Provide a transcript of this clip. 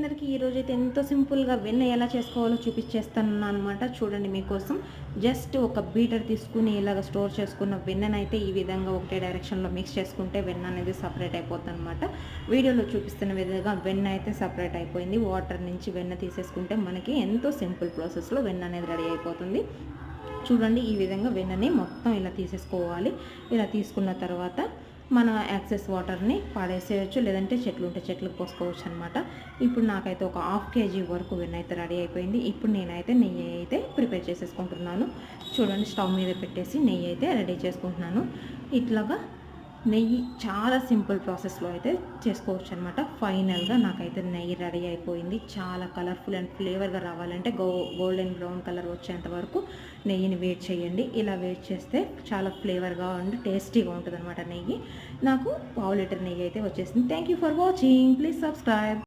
అందరికీ ఈరోజైతే ఎంతో సింపుల్గా వెన్న ఎలా చేసుకోవాలో చూపించేస్తాను అనమాట. చూడండి మీకోసం జస్ట్ ఒక బీటర్ తీసుకుని ఇలాగ స్టోర్ చేసుకున్న వెన్ననైతే ఈ విధంగా ఒకటే డైరెక్షన్లో మిక్స్ చేసుకుంటే వెన్న అనేది సపరేట్ అయిపోతుంది అనమాట. వీడియోలో చూపిస్తున్న విధంగా వెన్న అయితే సపరేట్ అయిపోయింది. వాటర్ నుంచి వెన్న తీసేసుకుంటే మనకి ఎంతో సింపుల్ ప్రాసెస్లో వెన్న అనేది రెడీ అయిపోతుంది. చూడండి ఈ విధంగా వెన్నని మొత్తం ఇలా తీసేసుకోవాలి. ఇలా తీసుకున్న తర్వాత మన యాక్సెస్ వాటర్ని పాడేసేయచ్చు, లేదంటే చెట్లు ఉంటే చెట్లకు పోసుకోవచ్చు అనమాట. ఇప్పుడు నాకైతే ఒక 1/2 kg వరకు వెన్న అయితే రెడీ అయిపోయింది. ఇప్పుడు నేనైతే నెయ్యి అయితే ప్రిపేర్ చేసేసుకుంటున్నాను. చూడండి స్టవ్ మీద పెట్టేసి నెయ్యి అయితే రెడీ చేసుకుంటున్నాను. ఇట్లాగా నెయ్యి చాలా సింపుల్ ప్రాసెస్లో అయితే చేసుకోవచ్చు అనమాట. ఫైనల్గా నాకైతే నెయ్యి రెడీ అయిపోయింది. చాలా కలర్ఫుల్ అండ్ ఫ్లేవర్గా రావాలంటే గోల్డెన్ బ్రౌన్ కలర్ వచ్చేంత వరకు నెయ్యిని వేట్ చేయండి. ఇలా వేట్ చేస్తే చాలా ఫ్లేవర్గా అండ్ టేస్టీగా ఉంటుంది అనమాట నెయ్యి. నాకు 1/2 లీటర్ నెయ్యి అయితే వచ్చేసింది. Thank you for watching. Please subscribe.